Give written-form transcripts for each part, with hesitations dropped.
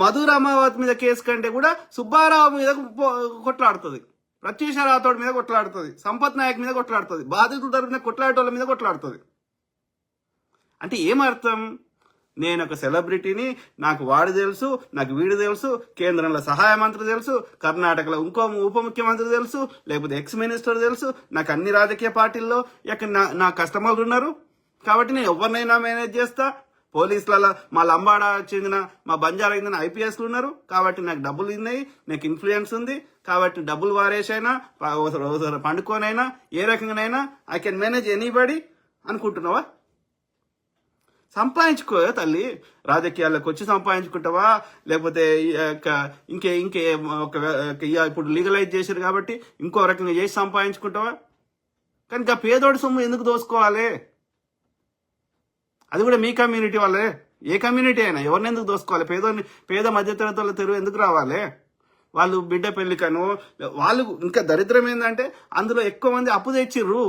మధు రామావత్ మీద కేసు కంటే కూడా సుబ్బారావు మీద కొట్లాడుతుంది, ప్రత్యూష రాథోడ్ మీద కొట్లాడుతుంది, సంపత్ నాయక్ మీద కొట్లాడుతుంది, బాధితుల తరపున కొట్లాడేటోళ్ళ మీద కొట్లాడుతుంది. అంటే ఏమర్థం? నేను ఒక సెలబ్రిటీని, నాకు వాడు తెలుసు, నాకు వీడు తెలుసు, కేంద్రంలో సహాయ మంత్రి తెలుసు, కర్ణాటకలో ఇంకో ఉప ముఖ్యమంత్రి తెలుసు, లేకపోతే ఎక్స్ మినిస్టర్ తెలుసు, నాకు అన్ని రాజకీయ పార్టీల్లో నా కస్టమర్లు ఉన్నారు కాబట్టి నేను ఎవరినైనా మేనేజ్ చేస్తా. పోలీసులలో మా లంబాడ చెందిన, మా బంజారా చెందిన ఐపీఎస్లు ఉన్నారు కాబట్టి నాకు డబ్బులు ఉన్నాయి, నాకు ఇన్ఫ్లుయెన్స్ ఉంది కాబట్టి డబ్బులు వారేసైనా పండుకోనైనా ఏ రకంగానైనా ఐ కెన్ మేనేజ్ ఎనీబడి అనుకుంటున్నావా? సంపాదించుకో తల్లి, రాజకీయాల్లోకి వచ్చి సంపాదించుకుంటావా, లేకపోతే ఇంకే ఇప్పుడు లీగలైజ్ చేశారు కాబట్టి ఇంకో రకంగా చేసి సంపాదించుకుంటావా? కానీ పేదోడి సొమ్ము ఎందుకు దోసుకోవాలి? అది కూడా మీ కమ్యూనిటీ వాళ్ళే. ఏ కమ్యూనిటీ అయినా ఎవరిని ఎందుకు దోసుకోవాలి? పేద మధ్యతరగతి వాళ్ళ తెరువు ఎందుకు రావాలి? వాళ్ళు బిడ్డ పెళ్లికను వాళ్ళు ఇంకా దరిద్రం ఏంటంటే అందులో ఎక్కువ మంది అప్పు తెచ్చిర్రు,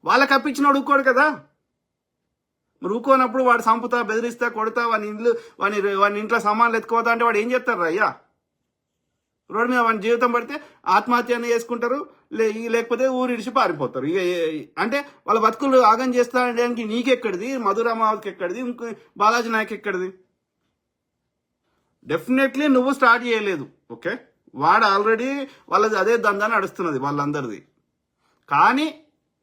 వాళ్ళకి అప్పించిన ఊరుకోడు కదా. మరి ఊకోనప్పుడు వాడు సంపుతా, బెదిరిస్తా, కొడతా, వాని ఇంట్లో సామాన్లు ఎత్తుకోతా అంటే వాడు ఏం చేస్తారు అయ్యా? రోడ్డు మీద వాని జీవితం పడితే ఆత్మహత్యనే చేసుకుంటారు, లేకపోతే ఊరు ఇడిచి పారిపోతారు. ఇక అంటే వాళ్ళ బతుకులు ఆగం చేస్తానికి నీకెక్కడిది, మధురామావతికి ఎక్కడిది, ఇంకో బాలాజీ నాయక్ ఎక్కడిది? డెఫినెట్లీ నువ్వు స్టార్ట్ చేయలేదు, ఓకే. వాడు ఆల్రెడీ వాళ్ళది అదే దందా నడుస్తున్నది వాళ్ళందరిది. కానీ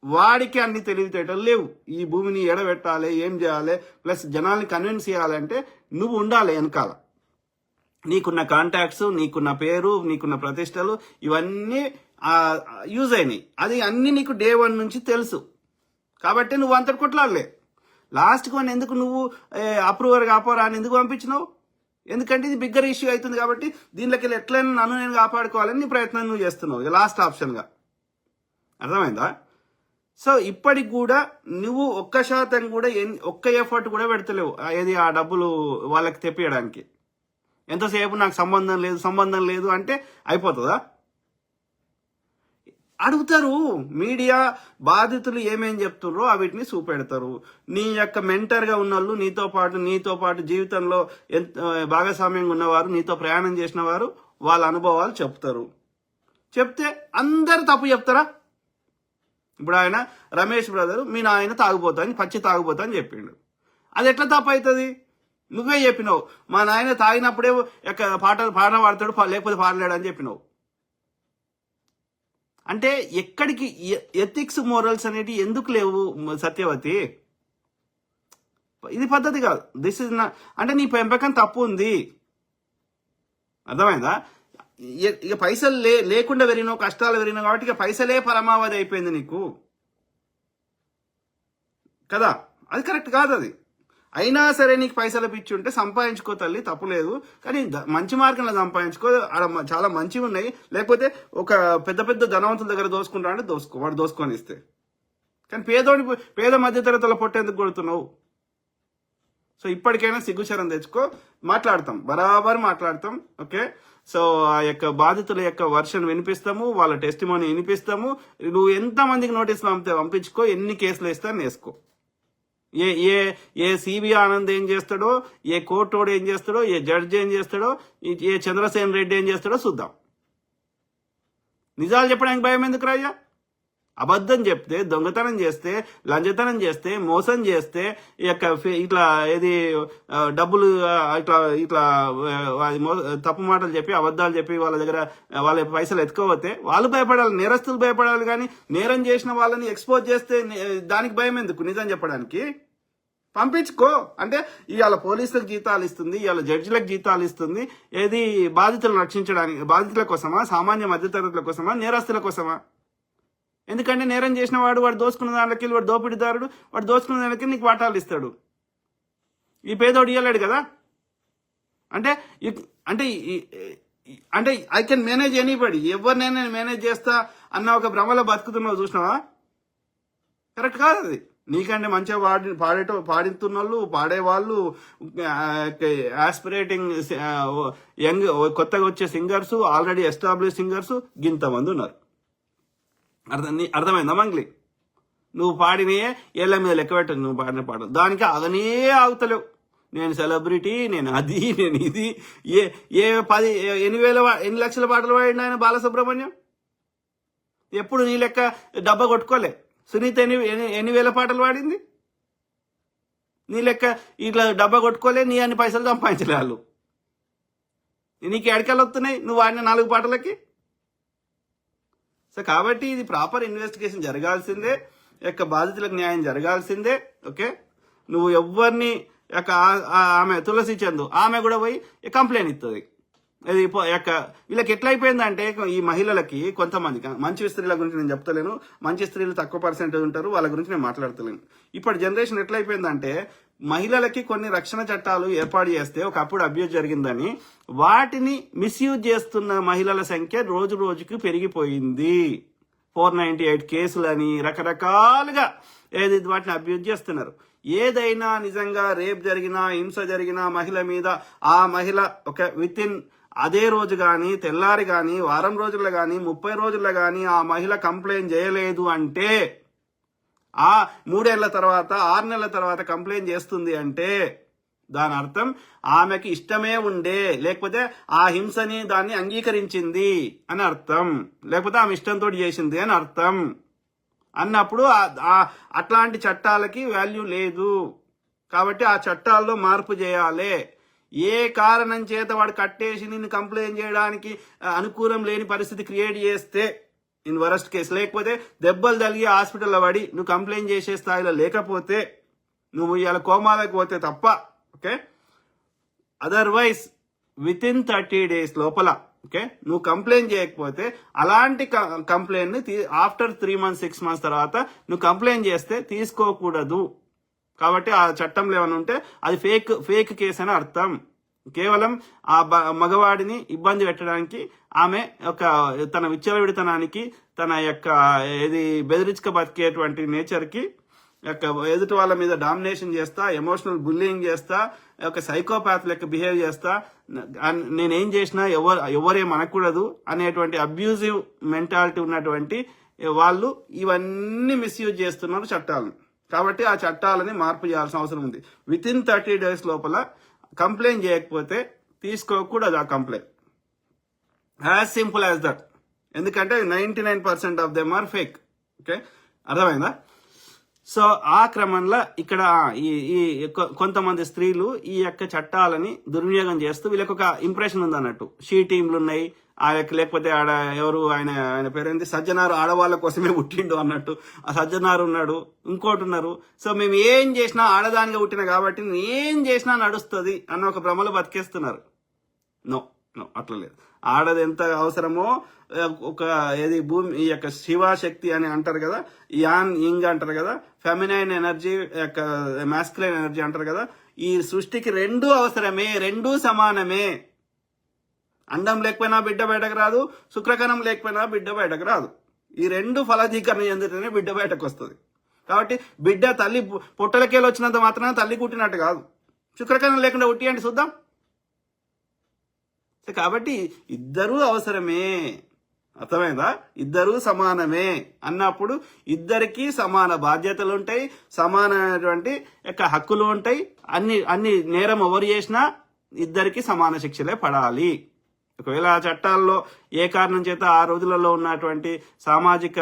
వాడికి అన్ని తెలివితేటలు లేవు. ఈ భూమిని ఎడబెట్టాలి, ఏం చేయాలి, ప్లస్ జనాల్ని కన్విన్స్ చేయాలంటే నువ్వు ఉండాలి వెనకాల. నీకున్న కాంటాక్ట్స్, నీకున్న పేరు, నీకున్న ప్రతిష్టలు ఇవన్నీ యూజ్ అయినాయి. అది అన్ని నీకు డే 1 నుంచి తెలుసు కాబట్టి నువ్వు అంతటి కొట్లాడలే. లాస్ట్కి వన్ ఎందుకు నువ్వు అప్రూవర్ కాపోరా అని ఎందుకు పంపించినావు? ఎందుకంటే ఇది బిగ్గర్ ఇష్యూ అవుతుంది కాబట్టి దీనిలోకి వెళ్ళి ఎట్లయినా నన్ను నేను కాపాడుకోవాలని నీ ప్రయత్నం నువ్వు చేస్తున్నావు లాస్ట్ ఆప్షన్గా. అర్థమైందా? సో ఇప్పటికి కూడా నువ్వు 1% కూడా ఒక్క ఎఫర్ట్ కూడా పెడతలేవు ఏది ఆ డబ్బులు వాళ్ళకి తెప్పియడానికి. ఎంతసేపు నాకు సంబంధం లేదు అంటే అయిపోతుందా? అడుగుతారు మీడియా, బాధితులు ఏమేం చెప్తుర్రో వీటిని చూపెడతారు. నీ యొక్క మెంటర్గా ఉన్న వాళ్ళు, నీతో పాటు జీవితంలో భాగస్వామ్యంగా ఉన్నవారు, నీతో ప్రయాణం చేసిన వారు వాళ్ళ అనుభవాలు చెప్తారు. చెప్తే అందరు తప్పు చెప్తారా? ఇప్పుడు ఆయన రమేష్ బ్రదర్ మీ నాయన తాగుపోతాను, పచ్చి తాగుపోతా అని చెప్పిండు. అది ఎట్లా తప్పు అవుతుంది? నువ్వే చెప్పినావు మా నాయన తాగినప్పుడే పాట పాడతాడు, లేకపోతే పాడలేడు అని చెప్పినావు. అంటే ఎక్కడికి ఎథిక్స్, మోరల్స్ అనేవి ఎందుకు లేవు సత్యవతి? ఇది పద్ధతి కాదు. దిస్ ఇస్ నా అంటే నీ పెంపకం తప్పు ఉంది, అర్థమైందా? ఇక పైసలు లేకుండా పెరిగినావు, కష్టాలు పెరిగినావు కాబట్టి ఇక పైసలే పరమావధి అయిపోయింది నీకు కదా. అది కరెక్ట్ కాదు. అది అయినా సరే నీకు పైసలు పిచ్చి ఉంటే సంపాదించుకో తల్లి, తప్పులేదు. కానీ మంచి మార్గంలో సంపాదించుకో, చాలా మంచివి ఉన్నాయి. లేకపోతే ఒక పెద్ద ధనవంతుల దగ్గర దోసుకుంటా అంటే వాడు దోసుకొని ఇస్తే. కానీ పేద మధ్యతరగతుల పొట్టేందుకు కొడుతున్నావు? సో ఇప్పటికైనా సిగ్గుచరం తెచ్చుకో. మాట్లాడతాం, బరాబర్ మాట్లాడతాం, ఓకే. సో ఆ యొక్క బాధితుల యొక్క వర్షన్ వినిపిస్తాము, వాళ్ళ టెస్టిమోనీ వినిపిస్తాము. నువ్వు ఎంతమందికి నోటీస్ పంపించుకో, ఎన్ని కేసులు వేస్తా నేసుకో. ఏ సిబి ఆనంద్ ఏం చేస్తాడో, ఏ కోర్టోడు ఏం చేస్తాడో, ఏ జడ్జి ఏం చేస్తాడో, ఏ చంద్రసేన్ రెడ్డి ఏం చేస్తాడో చూద్దాం. నిజాలు చెప్పడానికి భయం ఎందుకు రాయ్యా? అబద్ధం చెప్తే, దొంగతనం చేస్తే, లంచతనం చేస్తే, మోసం చేస్తే, ఇట్లా ఏది డబ్బులు ఇట్లా తప్పు మాటలు చెప్పి, అబద్ధాలు చెప్పి వాళ్ళ దగ్గర వాళ్ళ పైసలు ఎత్తుకోపోతే వాళ్ళు భయపడాలి, నేరస్తులు భయపడాలి. కానీ నేరం చేసిన వాళ్ళని ఎక్స్పోజ్ చేస్తే దానికి భయం ఎందుకు? నిజం చెప్పడానికి పంపించుకో. అంటే ఇవాళ పోలీసులకు జీతాలు ఇస్తుంది, ఇవాళ జడ్జిలకు జీతాలు ఇస్తుంది. ఏది బాధితులను రక్షించడానికి, బాధితుల కోసమా, సామాన్య మధ్యతరగతుల కోసమా, నేరస్తుల కోసమా? ఎందుకంటే నేరం చేసిన వాడు దోసుకున్న దానికి, వాడు దోపిడీదారుడు, వాడు దోసుకున్న దానికి నీకు వాటాలు ఇస్తాడు. ఈ పేదోడు ఇవ్వలేడు కదా. అంటే అంటే అంటే ఐ కెన్ మేనేజ్ ఎనీబడి, ఎవరినైనా నేను మేనేజ్ చేస్తా అన్న ఒక భ్రమలో బతుకుతున్నావు, చూసినావా? కరెక్ట్ కాదు అది. నీకంటే మంచిగా పాడుతున్న వాళ్ళు, పాడేవాళ్ళు, ఆస్పిరేటింగ్ యంగ్ కొత్తగా వచ్చే సింగర్స్, ఆల్రెడీ ఎస్టాబ్లిష్ సింగర్స్ ఇంతమంది ఉన్నారు. అర్థమైందా మంగ్లీ? నువ్వు పాడినే ఏళ్ళ మీద లెక్క పెట్టదు. నువ్వు పాడిన పాటలు దానికి అదనే ఆగుతలేవు. నేను సెలబ్రిటీ, నేను అది, నేను ఇది. ఏ ఏ 8 లక్షల పాటలు పాడిన ఆయన బాలసుబ్రహ్మణ్యం ఎప్పుడు నీ లెక్క డబ్బా కొట్టుకోలే. సునీత ఎన్ని వేల పాటలు పాడింది, నీ లెక్క ఇట్లా డబ్బా కొట్టుకోలే, నీ అన్ని పైసలు సంపాదించలే వాళ్ళు. నీకు ఎడకలు వస్తున్నాయి నువ్వు వాడిన 4 పాటలకి. సో కాబట్టి ఇది ప్రాపర్ ఇన్వెస్టిగేషన్ జరగాల్సిందే, బాధితులకు న్యాయం జరగాల్సిందే. ఓకే, నువ్వు ఎవరిని ఆమె తులసి చందు ఆమె కూడా పోయి కంప్లైంట్ ఇస్తుంది. ఇది వీళ్ళకి ఎట్లా అయిపోయిందంటే, ఈ మహిళలకి కొంతమంది మంచి స్త్రీల గురించి నేను చెప్తలేను, మంచి స్త్రీలు తక్కువ పర్సెంటేజ్ ఉంటారు, వాళ్ళ గురించి నేను మాట్లాడతలేను. ఇప్పటి జనరేషన్ ఎట్లా అయిపోయిందంటే, మహిళలకి కొన్ని రక్షణ చట్టాలు ఏర్పాటు చేస్తే ఒకప్పుడు అబ్యూజ్ జరిగిందని వాటిని మిస్యూజ్ చేస్తున్న మహిళల సంఖ్య రోజు రోజుకి పెరిగిపోయింది. 498 కేసులని రకరకాలుగా వాటిని అబ్యూజ్ చేస్తున్నారు. ఏదైనా నిజంగా రేప్ జరిగినా, హింస జరిగినా మహిళ మీద, ఆ మహిళ వితిన్ అదే రోజు కానీ, తెల్లారి కానీ, వారం రోజుల్లో కానీ, 30 రోజుల్లో కానీ ఆ మహిళ కంప్లైంట్ చేయలేదు అంటే, ఆ 3 ఏళ్ల తర్వాత, 6 నెలల తర్వాత కంప్లైంట్ చేస్తుంది అంటే దాని అర్థం ఆమెకి ఇష్టమే ఉండే, లేకపోతే ఆ హింసని దాన్ని అంగీకరించింది అని అర్థం, లేకపోతే ఆమె ఇష్టంతో చేసింది అని అర్థం. అన్నప్పుడు అట్లాంటి చట్టాలకి వాల్యూ లేదు. కాబట్టి ఆ చట్టాల్లో మార్పు చేయాలి. ఏ కారణం చేత వాడు కట్టేసి నిన్ను కంప్లైంట్ చేయడానికి అనుకూలం లేని పరిస్థితి క్రియేట్ చేస్తే ఇన్ వరస్ట్ కేసు, లేకపోతే దెబ్బలు తగిలి హాస్పిటల్లో పడి నువ్వు కంప్లైంట్ చేసే స్థాయిలో లేకపోతే, నువ్వు ఇవాళ కోమాలకు పోతే తప్ప, ఓకే, అదర్వైజ్ వితిన్ 30 days లోపల, ఓకే, నువ్వు కంప్లైంట్ చేయకపోతే అలాంటి కంప్లైంట్ ని ఆఫ్టర్ 3 months 6 months తర్వాత నువ్వు కంప్లైంట్ చేస్తే తీసుకోకూడదు. కాబట్టి ఆ చట్టంలో ఏమైనా ఉంటే అది ఫేక్ కేసు అని అర్థం. కేవలం ఆ మగవాడిని ఇబ్బంది పెట్టడానికి, ఆమె తన విచ్చలవిడితనానికి, తన బెదిరించుక బతికేటువంటి నేచర్కి, ఎదుటి వాళ్ళ మీద డామినేషన్ చేస్తా, ఎమోషనల్ బుల్లింగ్ చేస్తా, సైకోపాత్ లెక్క బిహేవ్ చేస్తా, నేనేం చేసినా ఎవరేం అనకూడదు అనేటువంటి అబ్యూజివ్ మెంటాలిటీ ఉన్నటువంటి వాళ్ళు ఇవన్నీ మిస్యూజ్ చేస్తున్నారు చట్టాలను. కాబట్టి ఆ చట్టాలని మార్పు చేయాల్సిన అవసరం ఉంది. వితిన్ 30 days లోపల కంప్లైంట్ చేయకపోతే తీసుకోకూడదు ఆ కంప్లైంట్. As simple as that. ఎందుకంటే 99% of them are fake. Okay, అర్థమైందా? సో ఆ క్రమంలో ఇక్కడ ఈ కొంతమంది స్త్రీలు ఈ చట్టాలని దుర్వినియోగం చేస్తూ, వీళ్ళకి ఒక ఇంప్రెషన్ ఉంది అన్నట్టు, షీ టీంలు ఉన్నాయి, లేకపోతే ఆడ ఎవరు ఆయన పేరేంటి, సజ్జనారు ఆడవాళ్ళ కోసమే పుట్టిండు అన్నట్టు, ఆ సజ్జనారు ఉన్నాడు, ఇంకోటి ఉన్నారు. సో మేము ఏం చేసినా ఆడదానిగా పుట్టిన కాబట్టి ఏం చేసినా నడుస్తుంది అన్న ఒక భ్రమలో బతికేస్తున్నారు. నో, అట్లా లేదు. ఆడది ఎంత అవసరమో, భూమి ఈ శివశక్తి అని అంటారు కదా, యాన్ యింగ్ అంటారు కదా, ఫెమినైన్ ఎనర్జీ, మాస్కులైన్ ఎనర్జీ అంటారు కదా, ఈ సృష్టికి 2 అవసరమే, 2 సమానమే. అండం లేకపోయినా బిడ్డ బయటకు రాదు, శుక్రకణం లేకపోయినా బిడ్డ బయటకు రాదు. ఈ 2 ఫలదీకరణ చెందితేనే బిడ్డ బయటకు వస్తుంది. కాబట్టి బిడ్డ తల్లి పొట్టలకేలు వచ్చినంత మాత్రాన తల్లి కుట్టినట్టు కాదు. శుక్రకణం లేకుండా ఉట్టియండి చూద్దాం. కాబట్టి ఇద్దరూ అవసరమే, అర్థమైందా? ఇద్దరూ సమానమే అన్నప్పుడు ఇద్దరికి సమాన బాధ్యతలు ఉంటాయి, సమానమైనటువంటి హక్కులు ఉంటాయి. అన్ని నేరం ఎవరు చేసినా ఇద్దరికి సమాన శిక్షలే పడాలి. ఒకవేళ ఆ చట్టాల్లో ఏ కారణం చేత ఆ రోజులలో ఉన్నటువంటి సామాజిక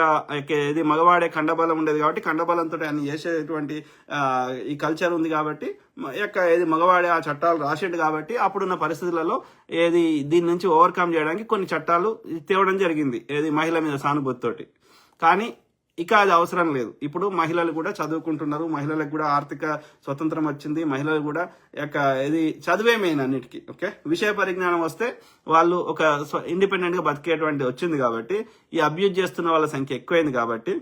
మగవాడే కండబలం ఉండేది కాబట్టి, కండబలంతో అన్ని చేసేటువంటి ఈ కల్చర్ ఉంది కాబట్టి, మగవాడే ఆ చట్టాలు రాసిండు కాబట్టి, అప్పుడున్న పరిస్థితులలో దీని నుంచి ఓవర్కమ్ చేయడానికి కొన్ని చట్టాలు తేవడం జరిగింది, మహిళ మీద సానుభూతితోటి. కానీ ఇక అది అవసరం లేదు. ఇప్పుడు మహిళలు కూడా చదువుకుంటున్నారు, మహిళలకు కూడా ఆర్థిక స్వతంత్రం వచ్చింది, మహిళలు కూడా చదువే మెయిన్ అన్నిటికీ. ఓకే, విషయ పరిజ్ఞానం వస్తే వాళ్ళు ఇండిపెండెంట్ గా బతికేటువంటి వచ్చింది కాబట్టి, ఈ అబ్యూజ్ చేస్తున్న వాళ్ళ సంఖ్య ఎక్కువైంది కాబట్టి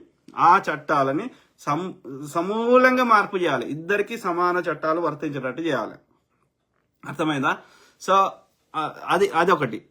ఆ చట్టాలని సమూలంగా మార్పు చేయాలి. ఇద్దరికి సమాన చట్టాలు వర్తించేటట్టు చేయాలి. అర్థమైందా? సో అది ఒకటి.